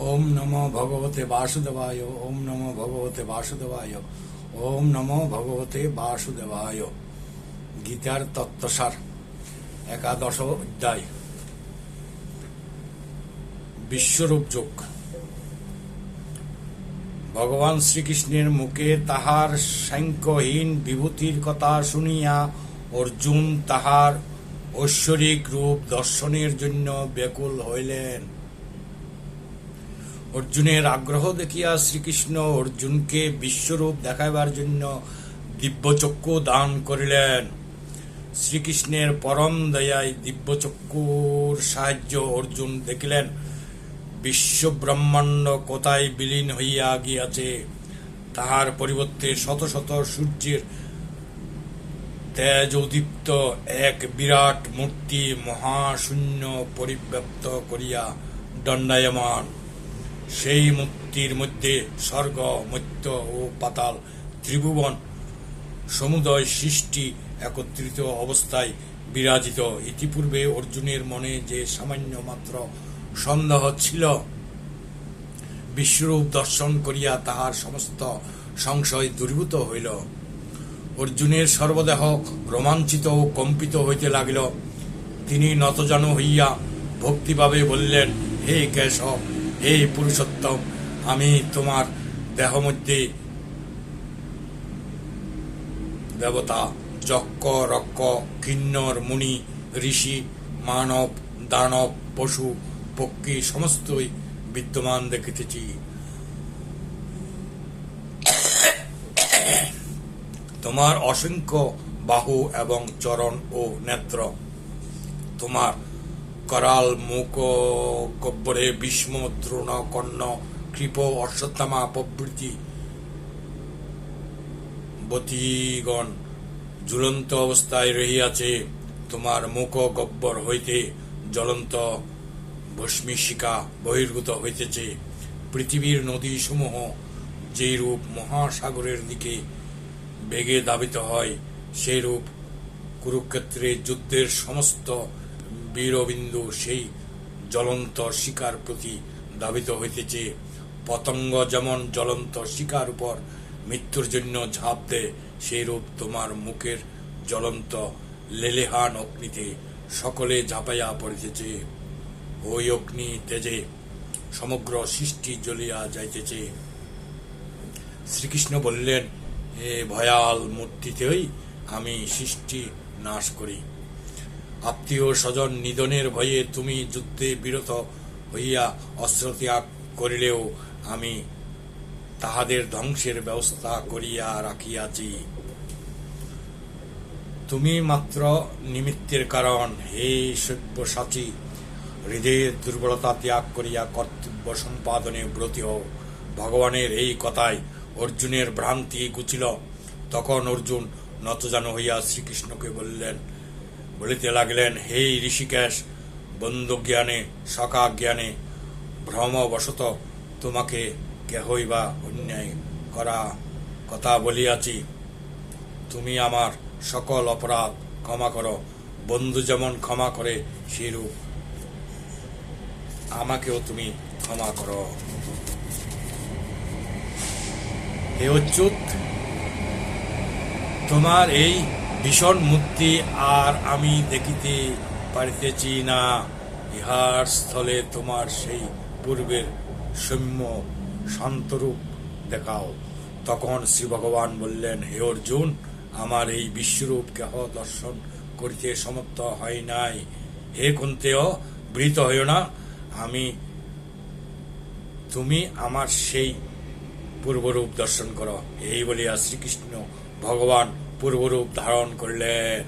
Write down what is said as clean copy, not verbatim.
ওম নমো ভগবতে বাসুদেবায়। ওম নমো ভগবতে বাসুদেবায়। ওম নমো ভগবতে বাসুদেবায়। গীতার তত্ত্বসার, একাদশ অধ্যায়, বিশ্বরূপ যোগ। ভগবান শ্রীকৃষ্ণের মুখে তাহার সংখ্যহীন বিভূতির কথা শুনিয়া অর্জুন তাহার ঐশ্বরিক রূপ দর্শনের জন্য ব্যাকুল হইলেন। অর্জুনের আগ্রহ দেখিয়া শ্রীকৃষ্ণ অর্জুনকে বিশ্বরূপ দেখাইবার জন্য দিব্যচক্ষু দান করিলেন। শ্রীকৃষ্ণের পরম দয়ায় দিব্যচক্ষুর সাহায্য অর্জুন দেখিলেন বিশ্ব ব্রহ্মাণ্ড কোথায় বিলীন হইয়া গিয়াছে। তাহার পরিবর্তে শত শত সূর্যের তেজ উদ্দীপ্ত এক বিরাট মূর্তি মহাশূন্য পরিব্যাপ্ত করিয়া দণ্ডায়মান। সেই মূর্তির মধ্যে স্বর্গ, মর্ত্য ও পাতাল ত্রিভুবন সমুদয় সৃষ্টি একত্রিত অবস্থায় বিরাজিত। ইতিপূর্বে অর্জুনের মনে যে সামান্য মাত্র সন্দেহ ছিল, বিশ্বরূপ দর্শন করিয়া তাহার সমস্ত সংশয় দূরীভূত হইল। অর্জুনের সর্বদেহ রোমাঞ্চিত ও কম্পিত হইতে লাগিল। তিনি নতজানু হইয়া ভক্তিভাবে বললেন, হে কেশব, হে পুরুষোত্তম, আমি তোমার দেহ মধ্যে দেবতা, যক্ষ, রক্ষ, কিন্নর, মুনি, ঋষি, মানব, দানব, পশু, পক্ষী সমস্তই বিদ্যমান দেখিতেছি। তোমার অসংখ্য বাহু এবং চরণ ও নেত্র, তোমার করাল, মুখ, গহ্বরে ভীষ্ম, দ্রোণ, কর্ণ, কৃপ, অশ্বত্থামা প্রভৃতি বতীগণ ঝুলন্ত অবস্থায় রহিয়াছে। তোমার মুখ গহ্বর হইতে জ্বলন্ত ভস্মীশিখা বহির্গত হইতেছে। পৃথিবীর নদী সমূহ যেরূপ মহাসাগরের দিকে বেগে ধাবিত হয়, সেইরূপ কুরুক্ষেত্রে যুদ্ধের সমস্ত বীরবিন্দু সেই জ্বলন্ত শিখার প্রতি ধাবিত হইতেছে। পতঙ্গ যেমন জ্বলন্ত শিখার উপর মৃত্যুর জন্য ঝাঁপ দেয়, সেইরূপ তোমার মুখের জ্বলন্ত লেলেহান অগ্নিতে সকলে ঝাঁপাইয়া পড়িতেছে। ওই অগ্নি তেজে সমগ্র সৃষ্টি জ্বলিয়া যাইতেছে। শ্রীকৃষ্ণ বললেন, এ ভয়াল মূর্তিতেই আমি সৃষ্টি নাশ করি। আত্মীয় স্বজন নিধনের ভয়ে তুমি যুদ্ধে বিরত হইয়া অস্ত্র ত্যাগ করিলেও আমি তাহাদের ধ্বংসের ব্যবস্থা করিয়া রাখিয়াছি। তুমি মাত্র নিমিত্তের কারণ। হে সব্যসাচী, হৃদয়ের দুর্বলতা ত্যাগ করিয়া কর্তব্য সম্পাদনে ব্রতী হও। ভগবানের এই কথায় অর্জুনের ভ্রান্তি ঘুচিল। তখন অর্জুন নতজানু হইয়া শ্রীকৃষ্ণকে বলিতে লাগিলেন, হে ঋষিকেশ, বন্ধু জ্ঞানে, সখা জ্ঞানে ভ্রমবশত তোমাকে কেহই বা অন্যায় করা কথা বলিয়াছি। তুমি আমার সকল অপরাধ ক্ষমা করো। বন্ধু যেমন ক্ষমা করে, সেইরূপ আমাকেও তুমি ক্ষমা করো। হে অচ্যুত, তোমার এই ভীষণ মূর্তি আর আমি দেখিতে পারিতেছি না। ইহার স্থলে তোমার সেই পূর্বের সৌম্য শান্তরূপ দেখাও। তখন শ্রী ভগবান বললেন, হে অর্জুন, আমার এই বিশ্বরূপ কেহ দর্শন করিতে সমর্থ হয় নাই। হে কুন্তেয়, ভীত হইও না। তুমি আমার সেই পূর্বরূপ দর্শন করো। এই বলিয়া শ্রীকৃষ্ণ ভগবান পূর্বরূপ ধারণ করিলেন।